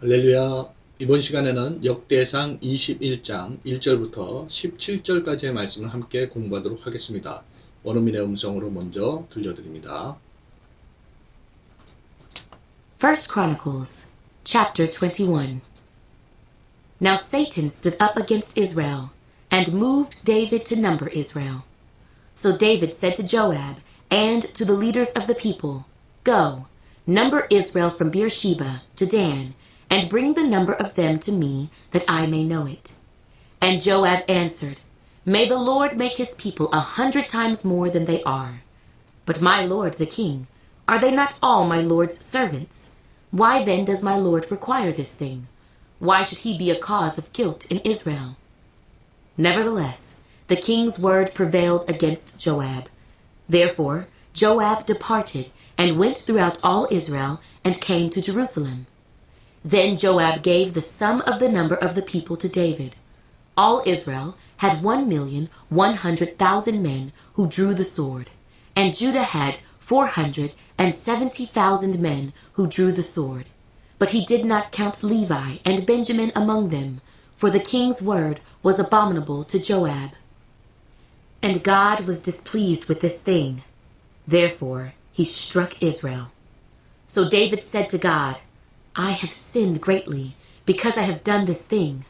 할렐루야. 이번 시간에는 역대상 21장 1절부터 17절까지의 말씀을 함께 공부하도록 하겠습니다. 원어민의 음성으로 먼저 들려드립니다. First Chronicles, chapter 21. Now Satan stood up against Israel, and moved David to number Israel. So David said to Joab, and to the leaders of the people, Go, number Israel from Beersheba to Dan, and bring the number of them to me, that I may know it. And Joab answered, May the Lord make his people 100 times more than they are. But my lord the king, are they not all my lord's servants? Why then does my lord require this thing? Why should he be a cause of guilt in Israel? Nevertheless, the king's word prevailed against Joab. Therefore Joab departed, and went throughout all Israel, and came to Jerusalem. Then Joab gave the sum of the number of the people to David. All Israel had 1,100,000 men who drew the sword, and Judah had 470,000 men who drew the sword. But he did not count Levi and Benjamin among them, for the king's word was abominable to Joab. And God was displeased with this thing. Therefore he struck Israel. So David said to God, I have sinned greatly, because I have done this thing.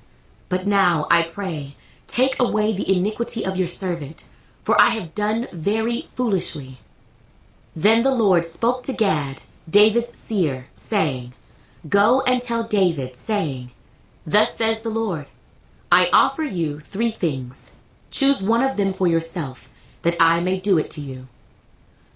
But now, I pray, take away the iniquity of your servant, for I have done very foolishly. Then the Lord spoke to Gad, David's seer, saying, Go and tell David, saying, Thus says the Lord, I offer you 3 things. Choose one of them for yourself, that I may do it to you.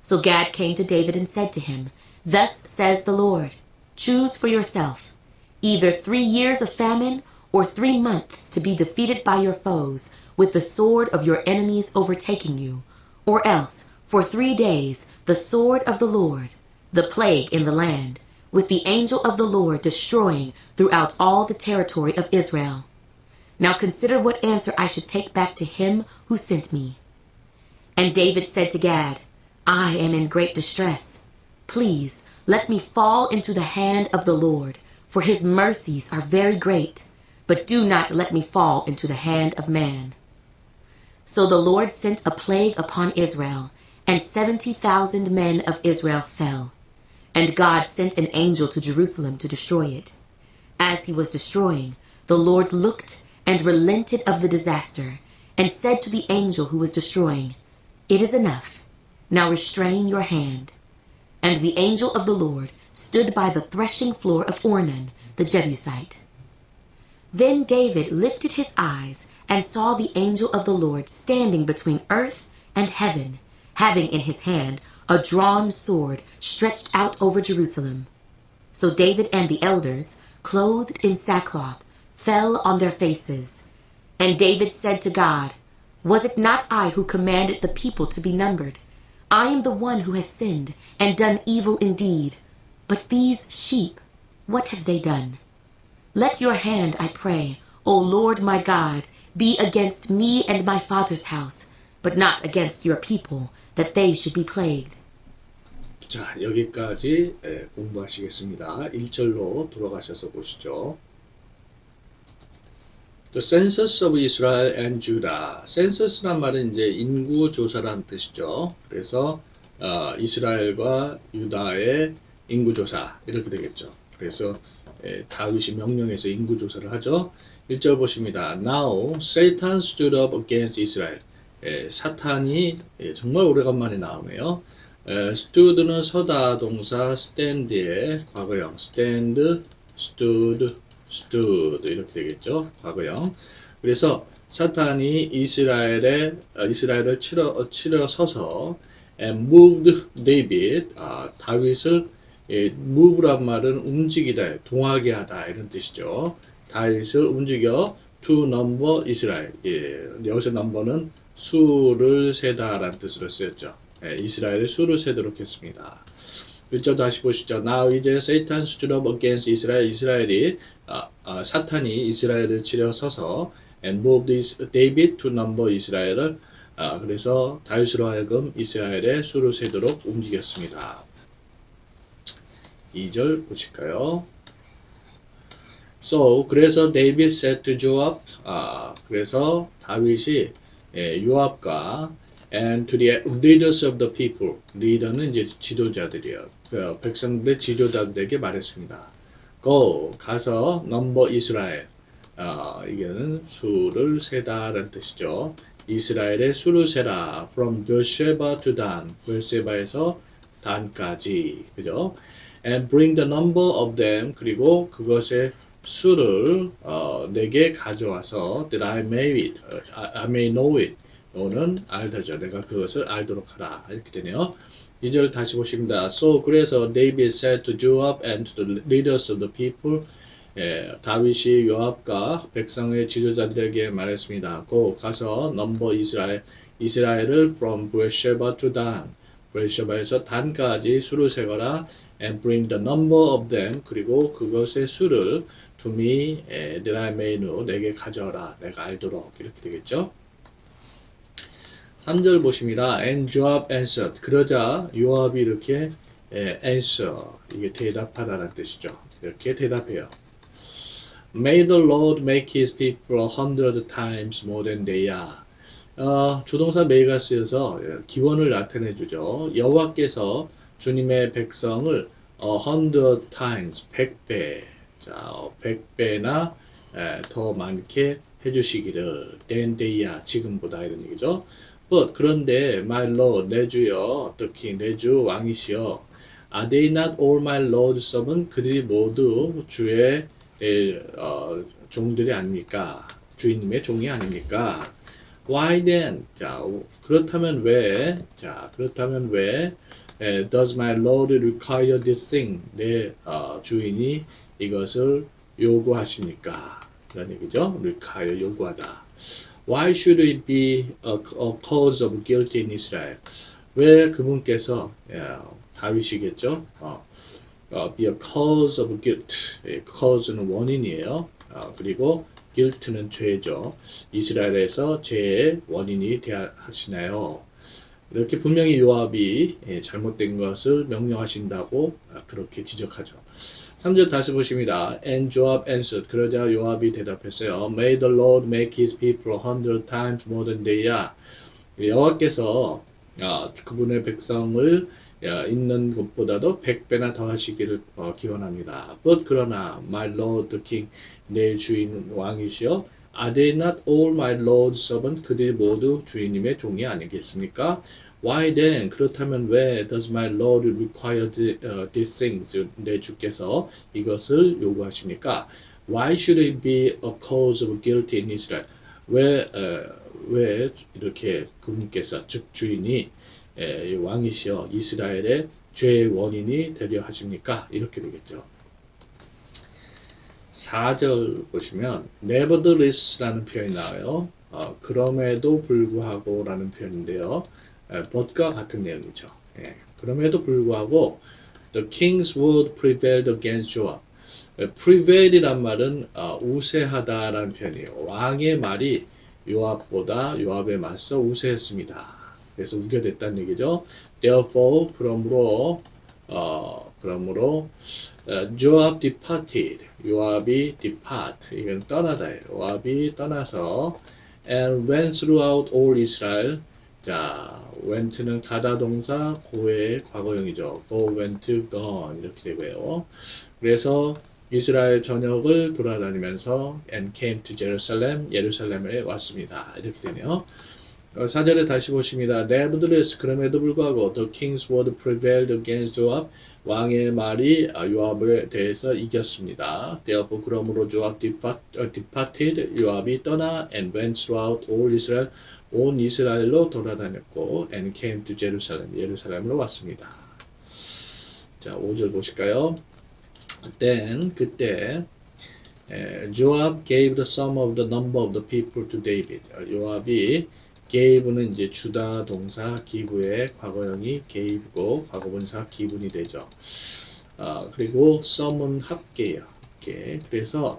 So Gad came to David and said to him, Thus says the Lord, Choose for yourself, either 3 years of famine, or 3 months to be defeated by your foes, with the sword of your enemies overtaking you, or else for 3 days the sword of the Lord, the plague in the land, with the angel of the Lord destroying throughout all the territory of Israel. Now consider what answer I should take back to him who sent me. And David said to Gad, I am in great distress. Please, let me fall into the hand of the Lord, for his mercies are very great, but do not let me fall into the hand of man. So the Lord sent a plague upon Israel, and 70,000 men of Israel fell. And God sent an angel to Jerusalem to destroy it. As he was destroying, the Lord looked and relented of the disaster, and said to the angel who was destroying, It is enough. Now restrain your hand. And the angel of the Lord stood by the threshing floor of Ornan, the Jebusite. Then David lifted his eyes and saw the angel of the Lord standing between earth and heaven, having in his hand a drawn sword stretched out over Jerusalem. So David and the elders, clothed in sackcloth, fell on their faces. And David said to God, Was it not I who commanded the people to be numbered? I am the one who has sinned and done evil indeed. But these sheep, what have they done? Let your hand, I pray, O Lord my God, be against me and my father's house, but not against your people, that they should be plagued. 자, 여기까지 공부하시겠습니다. 1절로 돌아가셔서 보시죠. The census of Israel and Judah. census란 말은 이제 인구 조사라는 뜻이죠. 그래서 이스라엘과 유다의 인구 조사 이렇게 되겠죠. 그래서 다윗이 명령해서 인구 조사를 하죠. 1절 보십니다. Now Satan stood up against Israel. 사탄이 정말 오래간만에 나오네요. stood는 서다 동사 stand의 과거형 stand, stood 이렇게 되겠죠. 과거형. 그래서 사탄이 이스라엘을 치러 서서 moved David, 다윗을 move란 말은 움직이다, 동하게 하다 이런 뜻이죠. 다윗을 움직여 to number Israel. 여기서 number는 수를 세다라는 뜻으로 쓰였죠. 이스라엘의 수를 세도록 했습니다. 1절 다시 보시죠. Now 이제 Satan stood up against Israel. 이스라엘이 사탄이 이스라엘을 치려 서서 and moved David to number Israel을 그래서 다윗으로 하여금 이스라엘의 수를 세도록 움직였습니다. 2절 보실까요? So 그래서 David said to Joab, 그래서 다윗이 요압과 and to the leaders of the people, 리더는 이제 지도자들이요. 백성들의 지도자들에게 말했습니다. Go, 가서 넘버 이스라엘, 이게는 수를 세다라는 뜻이죠. 이스라엘의 수를 세라. From Beersheba to Dan, 베르세바에서 단까지, 그죠? And bring the number of them, 그리고 그것의 수를 내게 가져와서 that I may know it. 너는 알다죠. 내가 그것을 알도록 하라. 이렇게 되네요. 2절 다시 보십니다. So 그래서 David said to Joab and to the leaders of the people, 다윗이 요압과 백성의 지도자들에게 말했습니다. Go 가서 넘버 이스라엘을 from Beersheba to Dan, 베르셰바에서 단까지 수를 세거라. And bring the number of them, 그리고 그것의 수를 to me, that I may know, 내게 가져오라, 내가 알도록. 이렇게 되겠죠. 3절 보십니다. And Joab answered. 그러자 요압이 이렇게 answer, 이게 대답하다라는 뜻이죠. 이렇게 대답해요. May the Lord make his people 100 times more than they are. 조동사 may가 쓰여서 기원을 나타내 주죠. 여호와께서 주님의 백성을 100 times, 100배, 자, 100배나 더 많게 해주시기를, than they are, 지금보다 이런 얘기죠. But 그런데 my lord, 내 주여, the king, 내 주 왕이시여, are they not all my lord's servants? 그들이 모두 주의 종들이 아닙니까? 주인님의 종이 아닙니까? Why then? 자, 그렇다면 왜? Does my lord require this thing? 내 주인이 이것을 요구하십니까? 그런 얘기죠. require, 요구하다. Why should it be a cause of guilt in Israel? 왜 그분께서 다윗이겠죠? be a cause of guilt. cause는 원인이에요. 그리고 guilt는 죄죠. 이스라엘에서 죄의 원인이 되어야 하시나요? 이렇게 분명히 요압이 잘못된 것을 명령하신다고 그렇게 지적하죠. 3절 다시 보십니다. And Joab answered. 그러자 요압이 대답했어요. May the Lord make his people 100 times more than they are. 여호와께서 그분의 백성을 있는 것보다도 100배나 더 하시기를 기원합니다. But 그러나 my lord the king, 내 주인 왕이시여, are they not all my lord's servant? 그들이 모두 주인님의 종이 아니겠습니까? Why then? 그렇다면 왜 does my lord require these things? 내 주께서 이것을 요구하십니까? Why should it be a cause of guilt in Israel? 왜 이렇게 그분께서 즉 주인이 왕이시여 이스라엘의 죄의 원인이 되려 하십니까? 이렇게 되겠죠. 4절 보시면 nevertheless라는 표현이 나와요. 그럼에도 불구하고 라는 표현인데요. but과 같은 내용이죠. 그럼에도 불구하고 the king's word prevailed against Joab. prevail이란 말은 우세하다라는 표현이에요. 왕의 말이 요압에 맞서 우세했습니다. 그래서 우겨댔다는 얘기죠. Therefore, 그러므로 Joab departed. 요압이 depart. 이건 떠나다예요. 요압이 떠나서 and went throughout all Israel. 자, went는 가다 동사 go의 과거형이죠. go, went, gone 이렇게 되고요. 그래서 이스라엘 전역을 돌아다니면서 and came to Jerusalem, 예루살렘에 왔습니다. 이렇게 되네요. 4절에 다시 보십니다. Nevertheless, 그럼에도 불구하고 the king's word prevailed against Joab. 왕의 말이 요압에 대해서 이겼습니다. Therefore, 그러므로 Joab departed, 요압이 떠나 and went throughout all Israel, 온 이스라엘로 돌아다녔고 and came to Jerusalem, 예루살렘으로 왔습니다. 자, 5절 보실까요? Then, 그때 Joab gave the sum of the number of the people to David. 요압이 gave는 이제 주다 동사 give의 과거형이 gave고 과거분사 given이 되죠. 그리고 sum은 합계예요. 합계. 그래서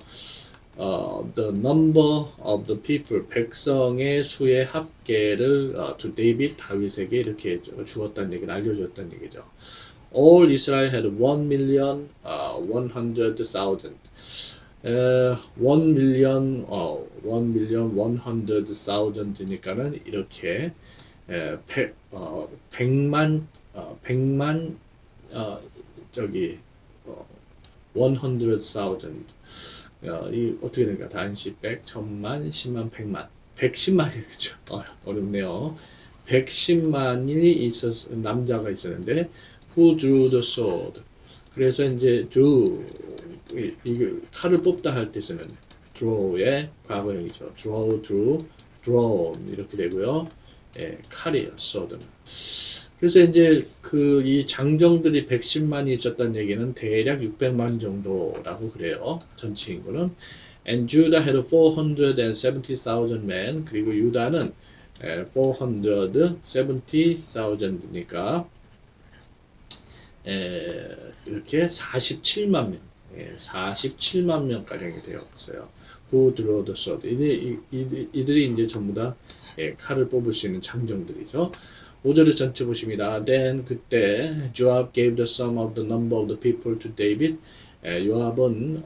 the number of the people 백성의 수의 합계를 to David 다윗에게 이렇게 주었다는 얘기를 알려줬다는 얘기죠. All Israel had 1,100,000. 1 million, 100,000,000니까는 이렇게 100만, 100만, 저기, 100,000, 이 어떻게 되는가? 단시 100, 1000만, 10만, 100만. 110만이겠죠. 어렵네요. 110만이 남자가 있었는데, who drew the sword. 그래서 이제 이 칼을 뽑다 할 때 쓰는 draw의 과거형이죠. drew, drawn 이렇게 되고요. 칼이에요. sword는. 그래서 이제 이 장정들이 110만이 있었다는 얘기는 대략 600만 정도라고 그래요. 전체 인구는. And Judah had 470,000 men. 그리고 유다는 470,000이니까 이렇게 47만 명, 47만 명가량이 되었어요. Who drew the sword. 이들이 이제 전부 다 칼을 뽑을 수 있는 장정들이죠. 5절을 전체 보십니다. Then 그때 Joab gave the sum of the number of the people to David. 요압은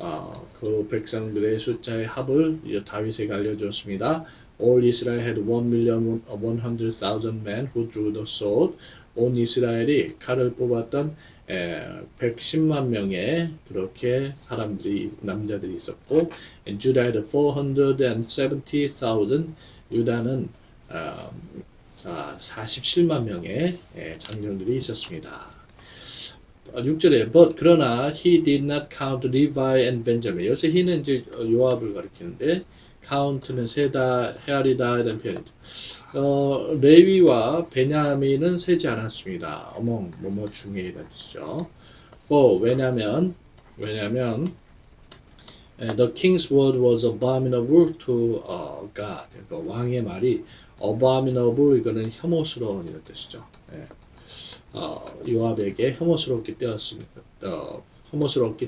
그 백성들의 숫자의 합을 다윗에게 알려주었습니다. All Israel had 1,100,000 men who drew the sword. 온 이스라엘이 칼을 뽑았던 110만 명의 그렇게 남자들이 있었고, and Judah had 470,000. 유다는 47만 명의 장정들이 있었습니다. 6절에 but 그러나 he did not count Levi and Benjamin. 여기서 he는 이제 요압을 가리키는데 count는 세다, 헤아리다 이런 표현이죠. 레위와 베냐민은 세지 않았습니다. among 뭐뭐 중에 이런 뜻이죠. 왜냐면 the king's word was abominable to God. 그러니까 왕의 말이 abominable 이거는 혐오스러운 이런 뜻이죠. 요압에게 혐오스럽기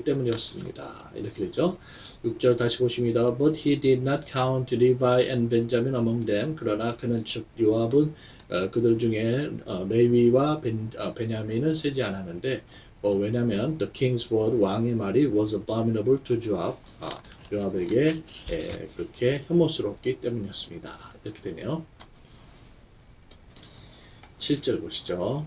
때문이었습니다. 이렇게 되죠. 6절 다시 보십니다. But he did not count Levi and Benjamin among them. 그러나 그는 즉 요압은 그들 중에 레위와 베냐민은 세지 않았는데 왜냐하면 the king's word 왕의 말이 was abominable to Joab. 요압에게 그렇게 혐오스럽기 때문이었습니다. 이렇게 되네요. 7절 보시죠.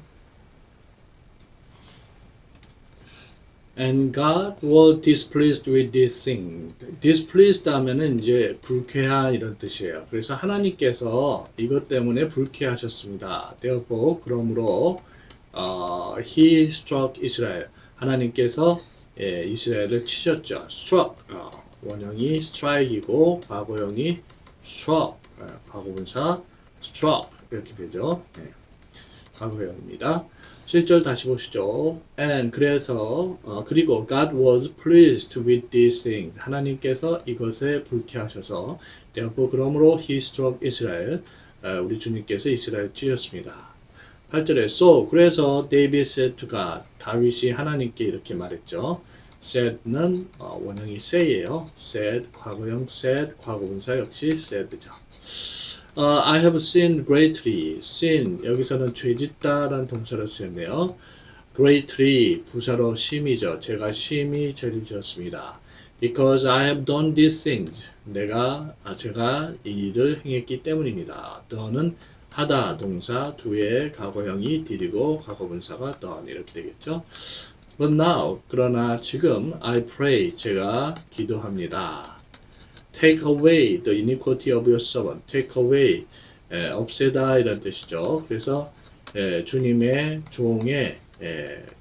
And God was displeased with this thing. displeased 하면은 이제 불쾌한 이런 뜻이에요. 그래서 하나님께서 이것 때문에 불쾌하셨습니다. therefore 그러므로 he struck Israel. 하나님께서 이스라엘을 치셨죠. struck 원형이 strike이고 과거형이 struck 과거분사 struck 이렇게 되죠. 과거형입니다. 7절 다시 보시죠. And 그래서 그리고 God was pleased with these things. 하나님께서 이것에 불쾌하셔서 therefore 그러므로 he struck Israel. 우리 주님께서 이스라엘 찌셨습니다. 8절에 so 그래서 David said to God. 다윗이 하나님께 이렇게 말했죠. said는 원형이 say예요. said 과거형 said 과거분사 역시 said죠. I have sinned greatly. sin 여기서는 죄짓다라는 동사를 쓰였네요. greatly 부사로 심히죠. 제가 심히 죄를 지었습니다. Because I have done these things. 제가 이 일을 행했기 때문입니다. done은 하다 동사 do의 과거형이 did이고 과거분사가 done 이렇게 되겠죠. But now 그러나 지금 I pray 제가 기도합니다. Take away the iniquity of your servant. Take away, 없애다 이런 뜻이죠. 그래서 주님의 종의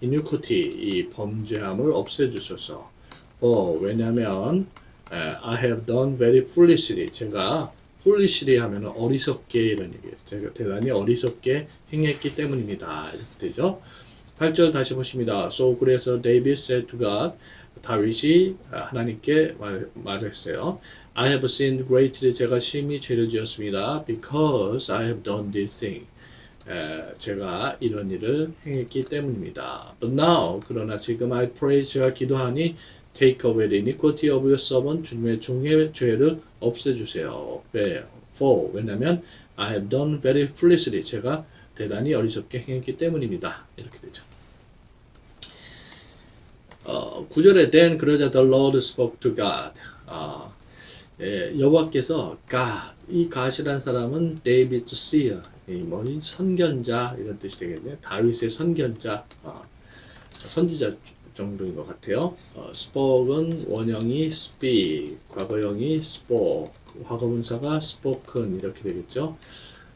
iniquity, 이 범죄함을 없애주소서. 왜냐하면 I have done very foolishly. 제가 foolishly 하면 어리석게 이런 얘기예요. 제가 대단히 어리석게 행했기 때문입니다. 이렇게 되죠. 8절 다시 보십니다. So 그래서 David said to God. 다윗이 하나님께 말했어요. I have sinned greatly. 제가 심히 죄를 지었습니다. Because I have done this thing. 제가 이런 일을 행했기 때문입니다. But now, 그러나 지금 I pray, 제가 기도하니 take away the iniquity of your servant. 주님의 종의 죄를 없애주세요. For, 왜냐하면 I have done very foolishly. 제가 대단히 어리석게 행했기 때문입니다. 이렇게 되죠. 9절에 then 그러자 the Lord spoke to God. 여호와께서 God, 이 God이라는 사람은 데이비드 시어, 이 선견자 이런 뜻이 되겠네요. 다윗의 선견자, 선지자 정도인 것 같아요. spoke은 원형이 speak, 과거형이 spoke, 과거분사가 spoken 이렇게 되겠죠.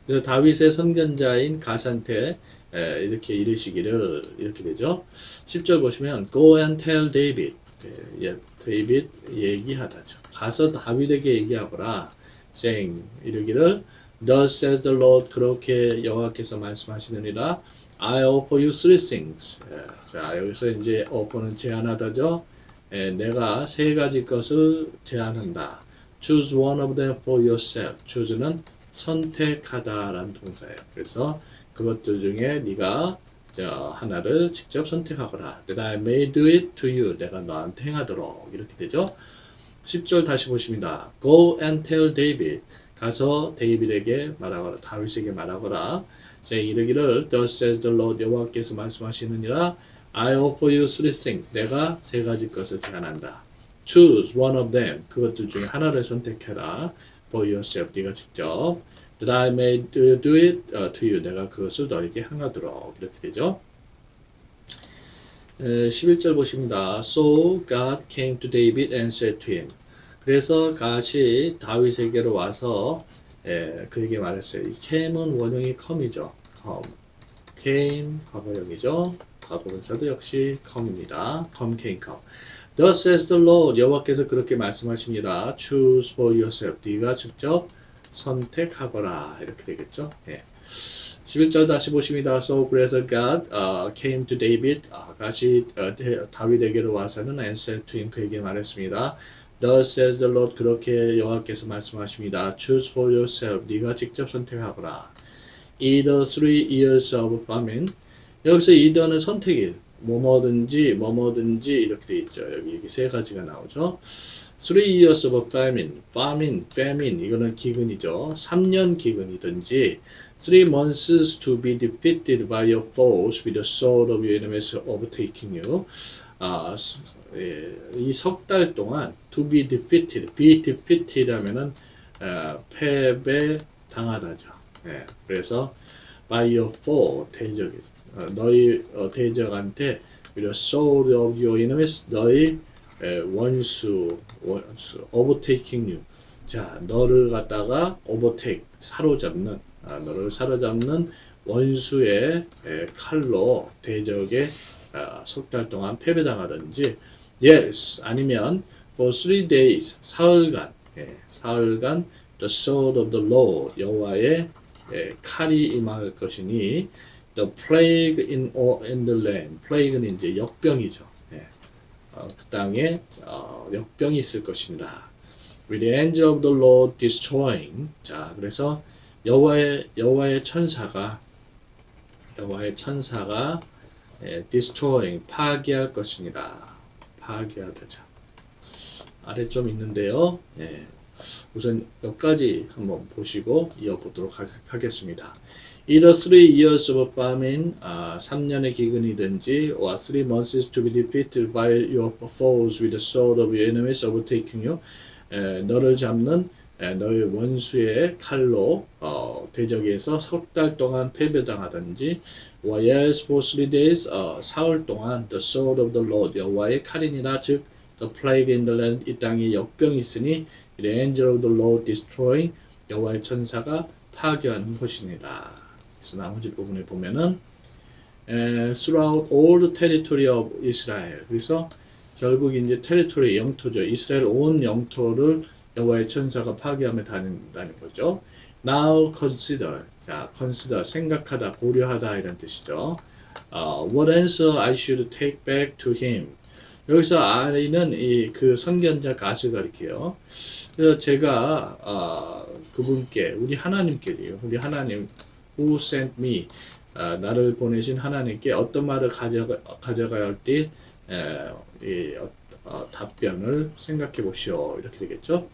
그래서 다윗의 선견자인 갓한테 이렇게 이르시기를 이렇게 되죠. 10절 보시면 Go and tell David. 데이빗 얘기하다죠. 가서 다윗에게 얘기하거라. saying 이르기를 Thus says the Lord, 그렇게 여호와께서 말씀하시느니라. I offer you three things. 자, 여기서 이제 offer는 제안하다죠. 내가 세 가지 것을 제안한다. Choose one of them for yourself. choose는 선택하다라는 동사예요. 그래서 그것들 중에 네가 하나를 직접 선택하거라. That I may do it to you. 내가 너한테 행하도록. 이렇게 되죠. 10절 다시 보십니다. Go and tell David. 가서 데이빗에게 말하거라. 다윗에게 말하거라. 이르기를 Thus says the Lord, 여호와께서 말씀하시느니라. I offer you three things. 내가 세 가지 것을 제안한다. Choose one of them. 그것들 중에 하나를 선택해라. For yourself. 네가 직접. That I may do it to you. 내가 그것을 너에게 행하도록. 이렇게 되죠. 11절 보십니다. So God came to David and said to him. 그래서 갓이 다윗에게로 와서 그에게 말했어요. 이 came은 원형이 come이죠. came 과거형이죠. 과거분사도 역시 come입니다. come, came, come. Thus says the Lord. 여호와께서 그렇게 말씀하십니다. Choose for yourself. 네가 직접 선택하거라. 이렇게 되겠죠. 11절 다시 보십니다. So 그래서 God came to David. 다시 다윗에게로 와서는 and said to him. 그에게 말했습니다. Thus says the Lord. 그렇게 여호와께서 말씀하십니다. Choose for yourself. 네가 직접 선택하거라. Either 3 years of famine. 여기서 either는 선택일. 뭐뭐든지 이렇게 되어 있죠. 여기 세 가지가 나오죠. 3 years of famine. 이거는 기근이죠. 3년 기근이든지 3 months to be defeated by your foes with the sword of your enemies overtaking you. 이 석 달 동안 to be defeated 하면은 패배 당하다죠. 그래서 by your foe 너희 대적한테 with the sword of your enemies 너희 원수 overtaking you. 자, 너를 갖다가 overtake 사로잡는 너를 사로잡는 원수의 칼로 대적에 석 달 동안 패배당하든지 yes 아니면 for 3 days 사흘간 the sword of the Lord 여호와의 칼이 임할 것이니 the plague in the land plague는 이제 역병이죠. 그 땅에 역병이 있을 것이니라. with the angel of the Lord destroying. 자, 그래서 여호와의 천사가 destroying 파괴할 것이니라. 파괴하다죠. 아래 좀 있는데요. 우선 여기까지 한번 보시고 이어보도록 하겠습니다. Either 3 years of famine, 3년의 기근이든지, or 3 months to be defeated by your foes with the sword of your enemies overtaking you. 너를 잡는 너의 원수의 칼로 대적에서 석 달 동안 패배당하든지, or yes for 3 days, 사흘 동안 the sword of the Lord 여호와의 칼이니라. 즉 the plague in the land 이 땅에 역병이 있으니 the angel of the Lord destroying 여호와의 천사가 파괴하는 것이니라. 그래서 나머지 부분에 보면은 throughout all the territory of Israel. 그래서 결국 이제 territory 영토죠. 이스라엘 온 영토를 여호와의 천사가 파괴하며 다닌다는 거죠. Now consider. 자, consider 생각하다, 고려하다 이런 뜻이죠. What answer I should take back to him. 여기서 I는 그 선견자 갓을 가리켜요. 그래서 제가 그분께 우리 하나님께요. 우리 하나님 who sent me 나를 보내신 하나님께 어떤 말을 가져가야 할지 답변을 생각해 보시오. 이렇게 되겠죠.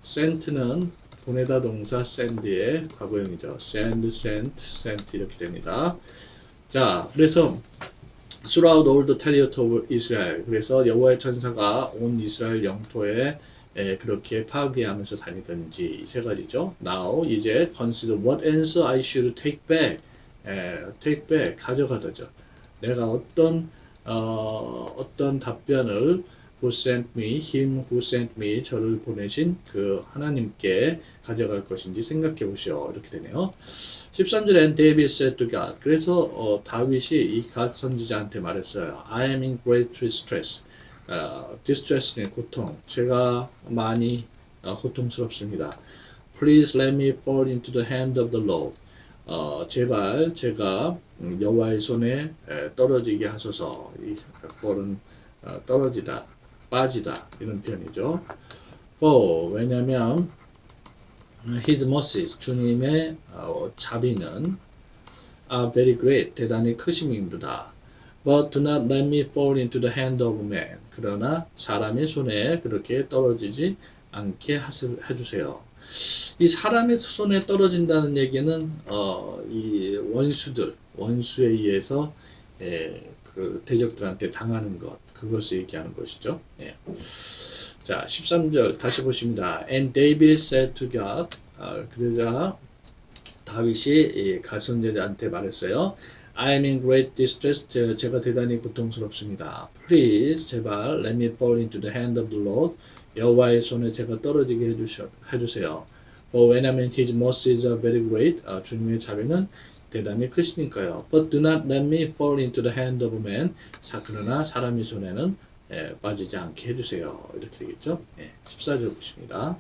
sent는 보내다 동사 send의 과거형이죠. sent 이렇게 됩니다. 자, 그래서 throughout all the territory of Israel. 그래서 여호와의 천사가 온 이스라엘 영토에 그렇게 파괴하면서 다니든지 이 세 가지죠. Now 이제 consider what answer I should take back. take back 가져가다죠. 내가 어떤 답변을 who sent me, him who sent me, 저를 보내신 그 하나님께 가져갈 것인지 생각해 보시오. 이렇게 되네요. 13절에 and David said to God. 그래서 다윗이 이 갓 선지자한테 말했어요. I am in great distress. distress는 고통. 제가 많이 고통스럽습니다. Please let me fall into the hand of the Lord. 제발 제가 여호와의 손에 떨어지게 하소서. 이 fall은 떨어지다, 빠지다 이런 표현이죠. 왜냐하면 His mercies, 주님의 자비는 are very great, 대단히 크심입니다. But do not let me fall into the hand of man. 그러나 사람의 손에 그렇게 떨어지지 않게 해주세요. 이 사람의 손에 떨어진다는 얘기는 이 원수에 의해서 그 대적들한테 당하는 것, 그것을 얘기하는 것이죠. 예. 자, 13절 다시 보십니다. And David said to God. 그러자 다윗이 갓 선지자한테 말했어요. I am in great distress. 제가 대단히 고통스럽습니다. Please, 제발 let me fall into the hand of the Lord. 여호와의 손에 제가 떨어지게 해주세요. 왜냐하면 His mercies are very great. 주님의 자비는 대단히 크시니까요. But do not let me fall into the hand of man. 그러나 사람의 손에는 빠지지 않게 해주세요. 이렇게 되겠죠. 14절 보십니다.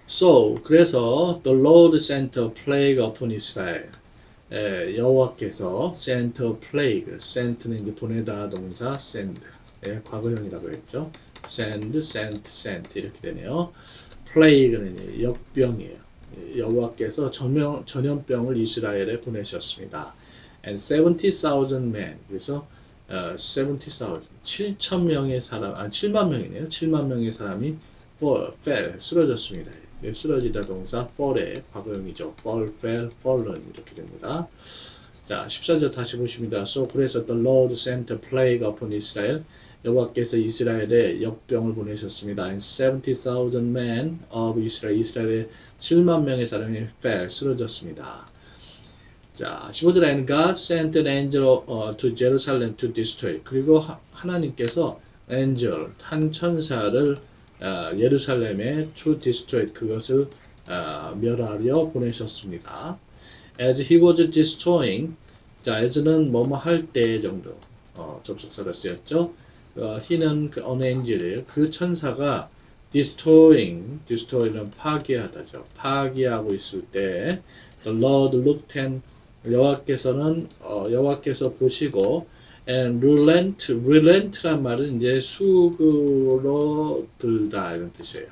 So, 그래서 the Lord sent a plague upon Israel. 여호와께서 sent a plague. sent는 이제 보내다 동사 send. 과거형이라고 했죠. send, sent 이렇게 되네요. plague는 역병이에요. 여호와께서 전염병을 이스라엘에 보내셨습니다. And 70,000 men. 그래서 70,000, 7,000명의 사람, 7만 명이네요. 7만 명의 사람이 fell, 쓰러졌습니다. 쓰러지다 동사 fall의 과거형이죠. fall, fell, fallen 이렇게 됩니다. 자, 14절 다시 보십니다. So 그래서 the Lord sent a plague upon Israel. 여호와께서 이스라엘에 역병을 보내셨습니다. And 70,000 men of Israel. 이스라엘의 7만 명의 사람이 fell, 쓰러졌습니다. 자, 15절 and God sent an angel to Jerusalem to destroy. 그리고 하나님께서 angel, 한 천사를 예루살렘에 to destroy, 그것을 멸하려 보내셨습니다. As he was destroying, 자, as는 뭐뭐 할 때 정도 접속사가 쓰였죠. he는 an angel이에요. 그 천사가 destroy는 파괴하다죠. 파괴하고 있을 때 the Lord looked and 여호와께서 보시고 and relent란 말은 이제 수그러 들다 이런 뜻이에요.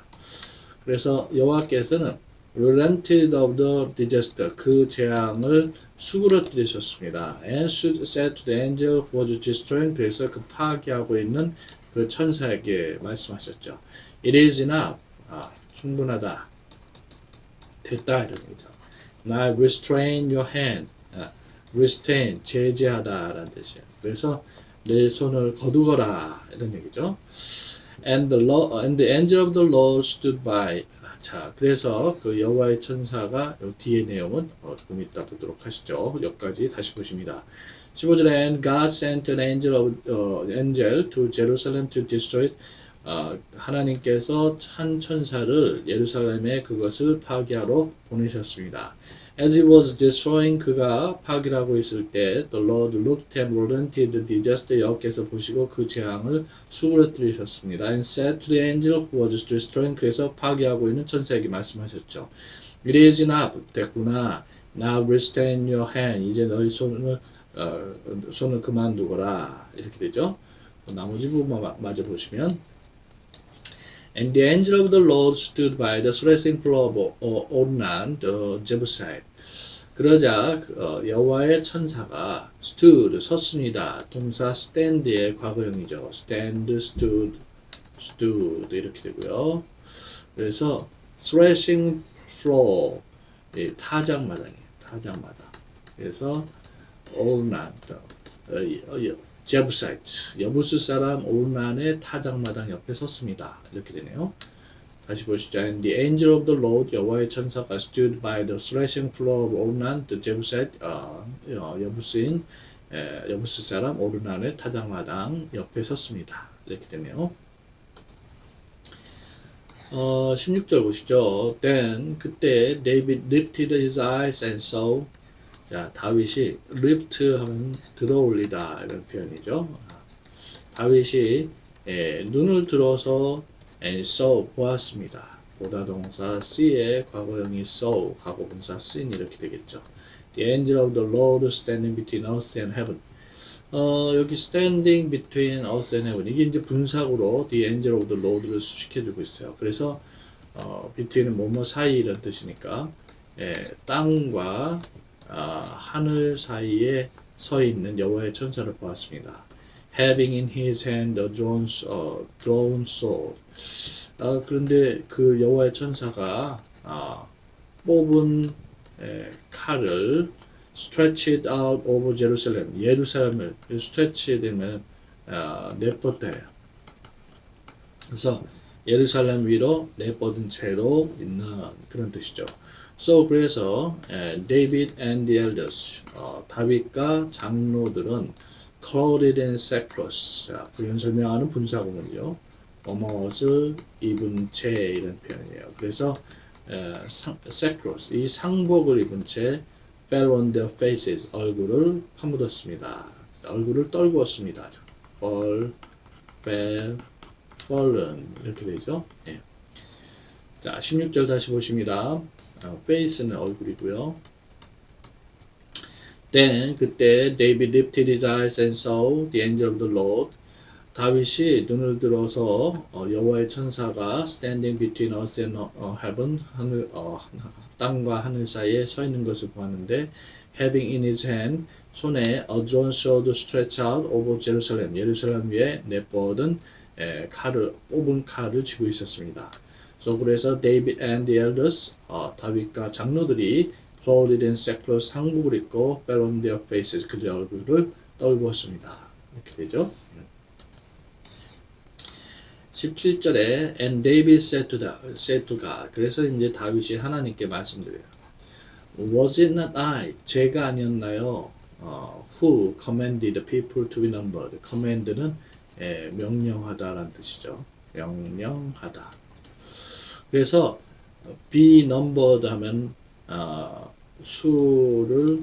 그래서 여호와께서는 relented of the disaster, 그 재앙을 수그러뜨리셨습니다. And said to the angel who was destroying, 그래서 그 파괴하고 있는 그 천사에게 말씀하셨죠. It is enough, 충분하다, 됐다 이런 얘기죠. Now restrain your hand, restrain, 제재하다 라는 뜻이에요. 그래서 내 손을 거두거라 이런 얘기죠. And the angel of the Lord stood by. 자, 그래서 그 여호와의 천사가 뒤에 내용은 조금 이따 보도록 하시죠. 여기까지 다시 보십니다. 15절에 And God sent an angel to Jerusalem to destroy it. 하나님께서 한 천사를 예루살렘에 그것을 파괴하러 보내셨습니다. As he was destroying, 그가 파괴하고 있을 때 the Lord looked and relented the disaster. 여호와께서 보시고 그 재앙을 수그러뜨리셨습니다. And said to the angel who was destroying, 그래서 파괴하고 있는 천사에게 말씀하셨죠. It is enough, 됐구나. Now restrain your hand. 이제 너희 손을 그만두거라. 이렇게 되죠. 나머지 부분만 마저 보시면 And the angel of the Lord stood by the threshing floor of Ornan the Jebusite. 그러자 여호와의 천사가 stood, 섰습니다. 동사 stand의 과거형이죠. stand, stood 이렇게 되고요. 그래서 threshing floor, 타작마당이에요. 타작마당. 그래서 Ornan, 제부사이트, 여부스 사람 오르난의 타작마당 옆에 섰습니다. 이렇게 되네요. 다시 보시죠. And the angel of the Lord, 여호와의 천사가 stood by the threshing floor of 오르난, the Jebusite, 여부스인 여부스 사람 오르난의 타작마당 옆에 섰습니다. 이렇게 되네요. 16절 보시죠. Then 그때 David lifted his eyes and saw. 자, 다윗이 lift 하면 들어올리다 이런 표현이죠. 다윗이 눈을 들어서 and saw 보았습니다. 보다 동사 see의 과거형이 saw, 과거분사 seen 이렇게 되겠죠. The angel of the Lord standing between us and heaven. 여기 standing between us and heaven 이게 이제 분사구로 the angel of the Lord를 수식해주고 있어요. 그래서 between은 뭐뭐 사이 이런 뜻이니까 땅과 하늘 사이에 서 있는 여호와의 천사를 보았습니다. Having in his hand a drawn sword. 그런데 그 여호와의 천사가 뽑은 칼을 stretched out over Jerusalem. 예루살렘을 stretch 되면 내뻗대요. 그래서 예루살렘 위로 내뻗은 채로 있는 그런 뜻이죠. So 그래서 David and the elders 다윗과 장로들은 clothed in sackcloth. 자, 부연 설명하는 분사구문이죠. 뭐뭇을 입은 채 이런 표현이에요. 그래서 sackcloth 이 상복을 입은 채 fell on their faces 얼굴을 파묻었습니다. 얼굴을 떨구었습니다. fell, fallen 이렇게 되죠. 예. 자 16절 다시 보십니다. face는 얼굴이고요. Then 그때 David lifted his eyes and saw the angel of the Lord. 다윗이 눈을 들어서 여호와의 천사가 standing between us and heaven 땅과 하늘 사이에 서 있는 것을 보았는데 having in his hand 손에 a drawn sword stretched out over Jerusalem 예루살렘 위에 내뻗은 뽑은 칼을 쥐고 있었습니다. So 그래서 David and the elders 다윗과 장로들이 clothed in sackcloth 상복을 입고 fell on their faces 그들의 얼굴을 떨구었습니다. 이렇게 되죠. 17절에 and David said to God 그래서 이제 다윗이 하나님께 말씀드려요. Was it not I? 제가 아니었나요? Who commanded the people to be numbered? command는 명령하다라는 뜻이죠. 명령하다. 그래서 be numbered 하면 수를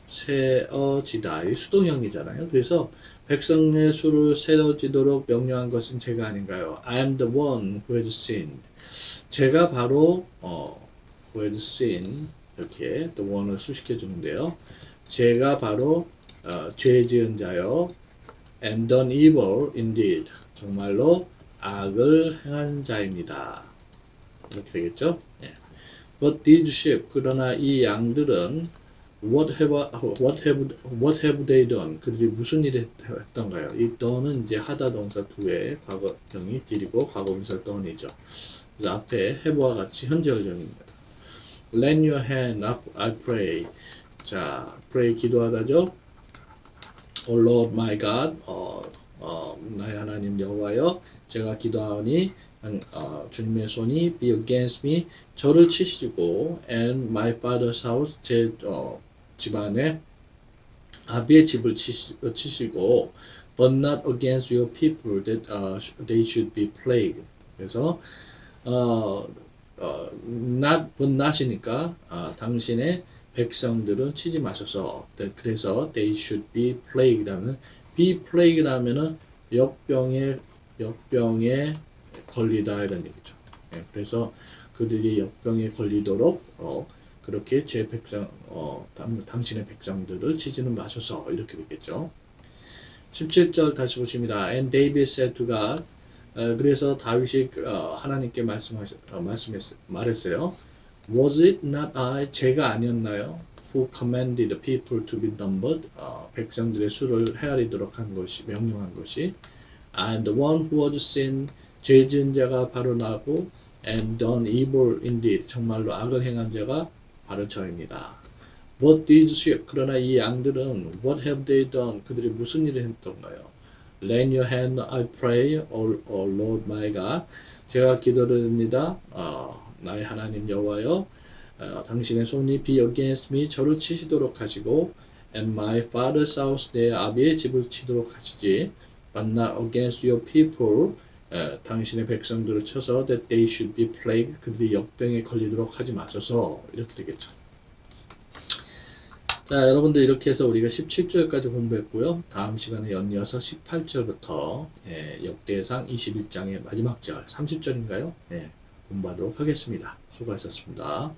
세어지다. 이 수동형이잖아요. 그래서 백성의 수를 세어지도록 명령한 것은 제가 아닌가요? I am the one who has sinned. 제가 바로 who has sinned 이렇게 the one을 수식해 주는데요. 제가 바로 죄 지은 자요. and done evil indeed. 정말로 악을 행한 자입니다. 이렇게 되겠죠? 예. But these sheep 그러나 이 양들은 What have they done? 그들이 무슨 일을 했던가요? 이 done은 이제 하다 동사 두에 과거형이 did이고 과거분사 done이죠. 그래서 앞에 have와 같이 현재형입니다. Lend your hand up, I pray. 자, pray 기도하다죠. O Lord my God, 나의 하나님 여호와여, 제가 기도하오니 주님의 손이 be against me, 저를 치시고, and my father's house, 제 집안에 아비의 집을 치시고, but not against your people, that they should be plagued. 그래서 but not이니까 당신의 백성들은 치지 마소서. 그래서 they should be plagued 하면 be plagued 하면은 역병에 걸리다 이런 얘기죠. 예, 그래서 그들이 역병에 걸리도록 그렇게 제 백성 당신의 백성들을 치지는 마소서 이렇게 되겠죠. 17절 다시 보십니다. And David said to God. 그래서 다윗이 하나님께 말했어요. Was it not I? 제가 아니었나요? Who commanded the people to be numbered? 백성들의 수를 헤아리도록 한 것이 명령한 것이. I am the one who was sin. 죄 지은 자가 바로 나고 and done evil indeed. 정말로 악을 행한 자가 바로 저입니다. But these sheep. 그러나 이 양들은 what have they done? 그들이 무슨 일을 했던가요? Lend your hand, I pray, O Lord my God. 제가 기도드립니다. 나의 하나님 여호와여, 당신의 손이 be against me, 저를 치시도록 하시고, and my father's house, 내 아비의 집을 치도록 하시지, but not against your people, 당신의 백성들을 쳐서 that they should be plagued, 그들이 역병에 걸리도록 하지 마소서. 이렇게 되겠죠. 자, 여러분들 이렇게 해서 우리가 17절까지 공부했고요. 다음 시간에 연이어서 18절부터 역대상 21장의 마지막 절, 30절인가요? 공부하도록 하겠습니다. 수고하셨습니다.